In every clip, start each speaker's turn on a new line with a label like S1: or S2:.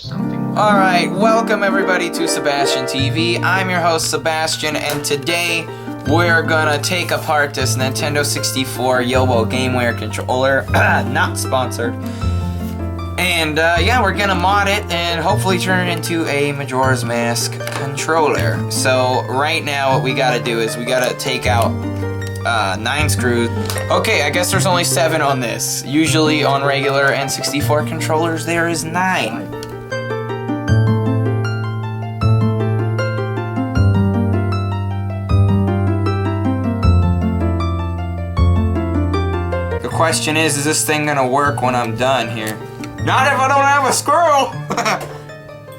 S1: Alright, welcome everybody to SebastianTV. I'm your host Sebastian, and today we're gonna take apart this Nintendo 64 Yobo GameWare controller. Not sponsored. And yeah, we're gonna mod it and hopefully turn it into a Majora's Mask controller. So right now what we gotta do is we gotta take out 9 screws. Okay, I guess there's only 7 on this. Usually on regular N64 controllers there is 9. The question is this thing gonna work when I'm done here? Not if I don't have a screw!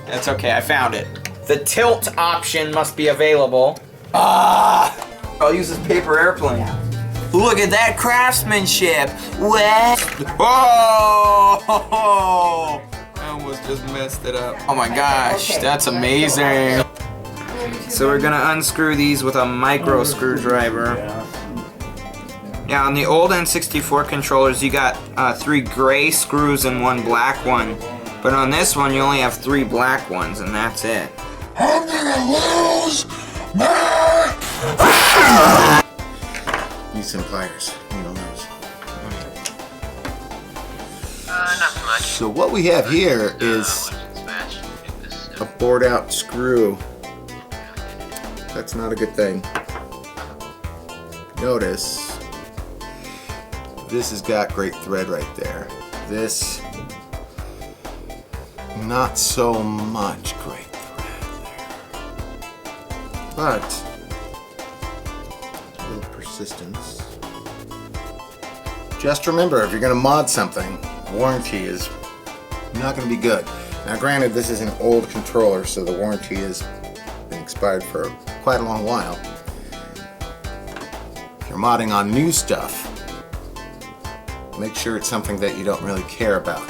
S1: That's okay, I found it. The tilt option must be available. I'll use this paper airplane. Look at that craftsmanship! What? Oh! I almost just messed it up. Oh my gosh, that's amazing. So we're gonna unscrew these with a micro screwdriver. Yeah, on the old N64 controllers, you got 3 gray screws and 1 black one. But on this one, you only have 3 black ones, and that's it.
S2: I'm gonna lose my... Need some pliers. Need all those.
S3: Not much.
S2: So what we have here is a bored out screw. That's not a good thing. Notice this has got great thread right there. This, not so much great thread there. But, a little persistence. Just remember, if you're gonna mod something, warranty is not gonna be good. Now granted, this is an old controller, so the warranty has been expired for quite a long while. If you're modding on new stuff, make sure it's something that you don't really care about.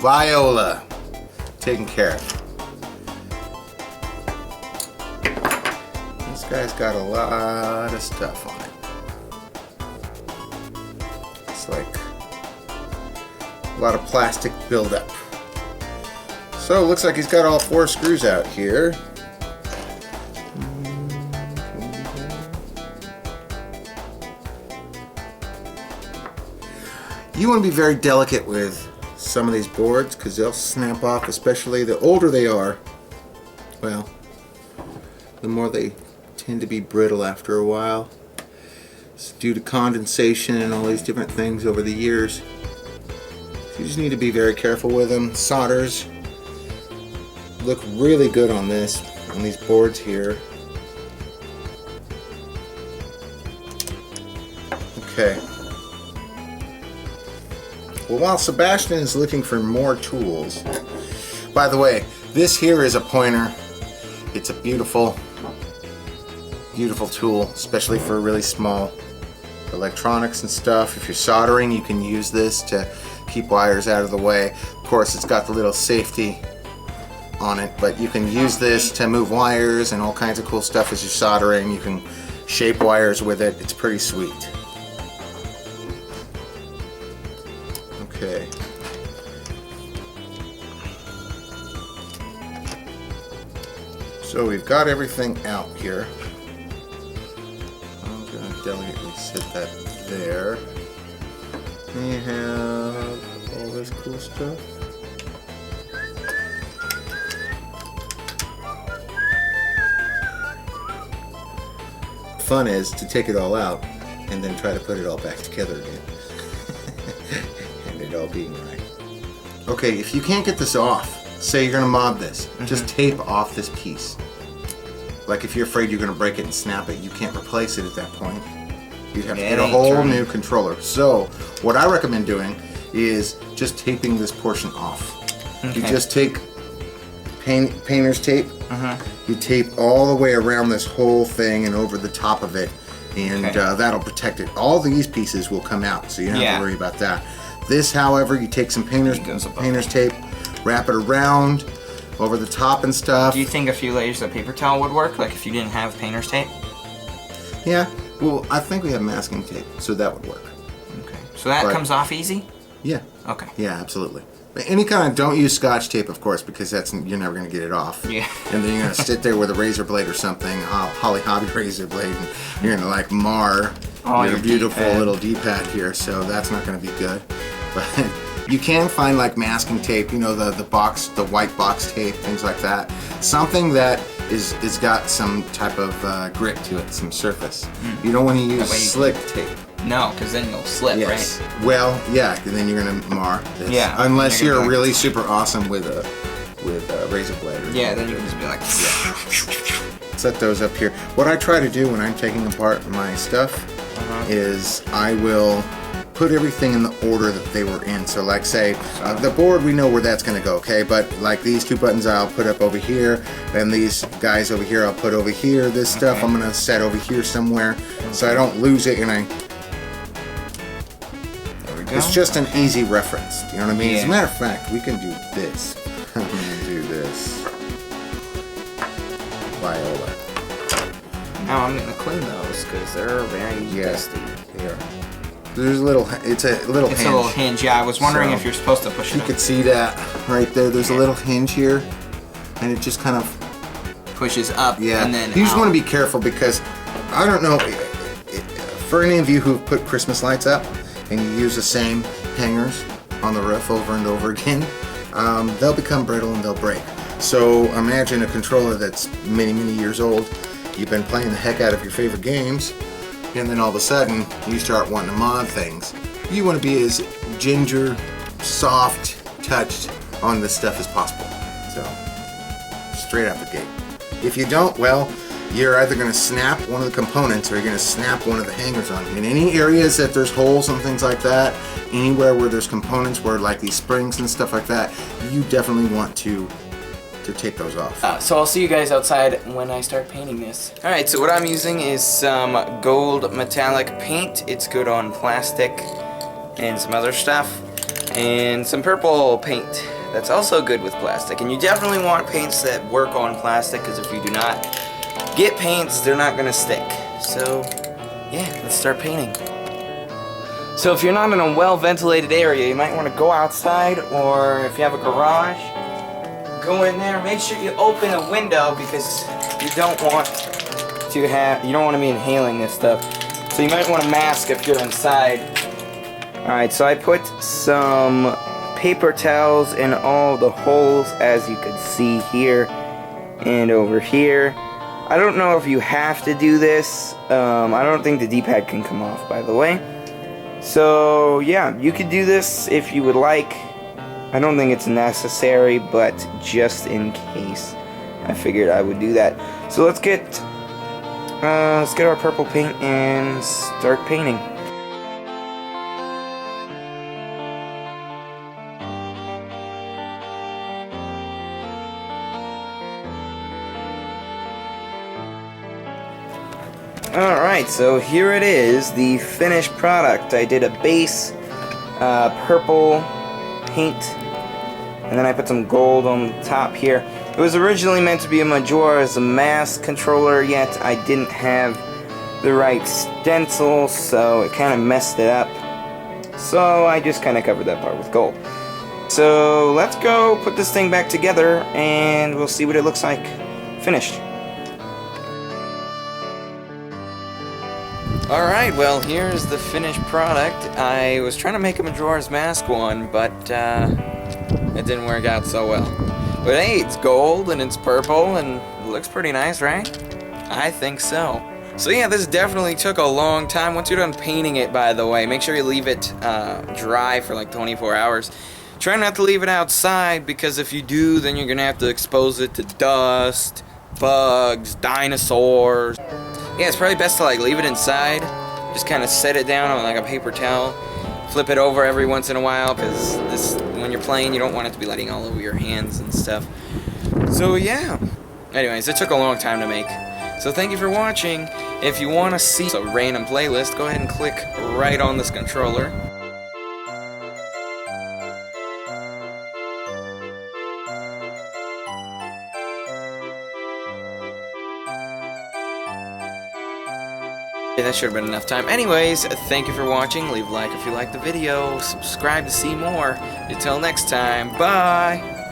S2: Viola, taken care of. This guy's got a lot of stuff on it. It's like a lot of plastic buildup. So it looks like he's got all 4 screws out here. You want to be very delicate with some of these boards because they'll snap off, especially the older they are. Well, the more they tend to be brittle after a while. It's due to condensation and all these different things over the years. So you just need to be very careful with them. Solders look really good on these boards here. Okay. Well, while Sebastian is looking for more tools, by the way, this here is a pointer. It's a beautiful, beautiful tool, especially for really small electronics and stuff. If you're soldering, you can use this to keep wires out of the way. Of course, it's got the little safety on it, but you can use this to move wires and all kinds of cool stuff as you're soldering. You can shape wires with it. It's pretty sweet. Okay. So we've got everything out here. I'm going to delicately set that there. And you have all this cool stuff. Fun is to take it all out and then try to put it all back together again. And it all being right. Okay, if you can't get this off, say you're gonna mod this, just tape off this piece. Like if you're afraid you're gonna break it and snap it, you can't replace it at that point. You'd have to get a whole new controller. So what I recommend doing is just taping this portion off. Okay. You just take painter's tape. You tape all the way around this whole thing and over the top of it, and that'll protect it. All these pieces will come out, so you don't have to worry about that. This, however, you take some painter's tape, wrap it around over the top and stuff.
S1: Do you think a few layers of paper towel would work, like if you didn't have painter's tape?
S2: Yeah, well, I think we have masking tape, so that would work.
S1: Okay, so that comes off easy?
S2: Yeah.
S1: Okay.
S2: Yeah, absolutely. But any kind of, don't use Scotch tape, of course, because you're never going to get it off.
S1: Yeah.
S2: And then you're going to sit there with a razor blade or something, Holly Hobby razor blade, and you're going to like mar your beautiful
S1: D-pad.
S2: little D-pad here, so that's not going to be good. But you can find like masking tape, you know, the white box tape, things like that. Something that is got some type of grip to it, some surface. You don't want to use slick tape.
S1: No, because then you'll slip,
S2: Yes.
S1: right?
S2: Well, yeah, and then you're gonna mar this.
S1: Yeah.
S2: Unless
S1: You're
S2: you're
S1: gonna
S2: really super awesome with a razor blade.
S1: Yeah, then you can just be like.
S2: Set those up here. What I try to do when I'm taking apart my stuff is I will put everything in the order that they were in. So like say, the board, we know where that's gonna go, okay? But like these two buttons I'll put up over here, then these guys over here I'll put over here. This stuff I'm gonna set over here somewhere so I don't lose it, and it's just an easy reference. You know what I mean?
S1: Yeah.
S2: As a matter of fact, we can do this. I'm gonna do this. Viola.
S1: Now I'm gonna clean those because they're very dusty.
S2: Here. There's a little. It's a little
S1: It's
S2: hinge.
S1: a little hinge. Yeah, I was wondering
S2: So,
S1: if you're supposed to push
S2: You
S1: it up.
S2: could see that right there. There's a little hinge here, and it just kind of.
S1: Pushes up.
S2: Yeah.
S1: And then
S2: You just
S1: out.
S2: want to be careful because I don't know. For any of you who've put Christmas lights up and you use the same hangers on the roof over and over again, they'll become brittle and they'll break. So imagine a controller that's many, many years old. You've been playing the heck out of your favorite games, and then all of a sudden you start wanting to mod things. You want to be as ginger, soft touched on this stuff as possible. So straight out the gate. If you don't, well, you're either going to snap one of the components or you're going to snap one of the hangers on. In any areas that there's holes and things like that, anywhere where there's components where like these springs and stuff like that, you definitely want to take those off.
S1: So I'll see you guys outside when I start painting this. Alright, so what I'm using is some gold metallic paint. It's good on plastic and some other stuff. And some purple paint that's also good with plastic. And you definitely want paints that work on plastic, because if you do not get paints, they're not gonna stick. So yeah, let's start painting. So if you're not in a well-ventilated area, you might want to go outside, or if you have a garage, go in there. Make sure you open a window because you don't want to be inhaling this stuff. So you might want to mask if you're inside. Alright, so I put some paper towels in all the holes, as you can see here and over here. I don't know if you have to do this. I don't think the D-pad can come off, by the way. So yeah, you could do this if you would like. I don't think it's necessary, but just in case, I figured I would do that. So let's get our purple paint and start painting. Alright, so here it is, the finished product. I did a base purple paint, and then I put some gold on the top here. It was originally meant to be a Majora's Mask controller, yet I didn't have the right stencil, so it kind of messed it up. So I just kind of covered that part with gold. So let's go put this thing back together, and we'll see what it looks like finished. Alright, well, here's the finished product. I was trying to make a Majora's Mask one, but it didn't work out so well. But hey, it's gold and it's purple and it looks pretty nice, right? I think so. So yeah, this definitely took a long time. Once you're done painting it, by the way, make sure you leave it dry for like 24 hours. Try not to leave it outside, because if you do, then you're gonna have to expose it to dust, bugs, dinosaurs. Yeah, it's probably best to like leave it inside. Just kind of set it down on like a paper towel. Flip it over every once in a while, because when you're playing, you don't want it to be letting all over your hands and stuff. So yeah. Anyways, it took a long time to make. So thank you for watching. If you want to see a random playlist, go ahead and click right on this controller. That should have been enough time. Anyways, thank you for watching. Leave a like if you liked the video. Subscribe to see more. Until next time, bye!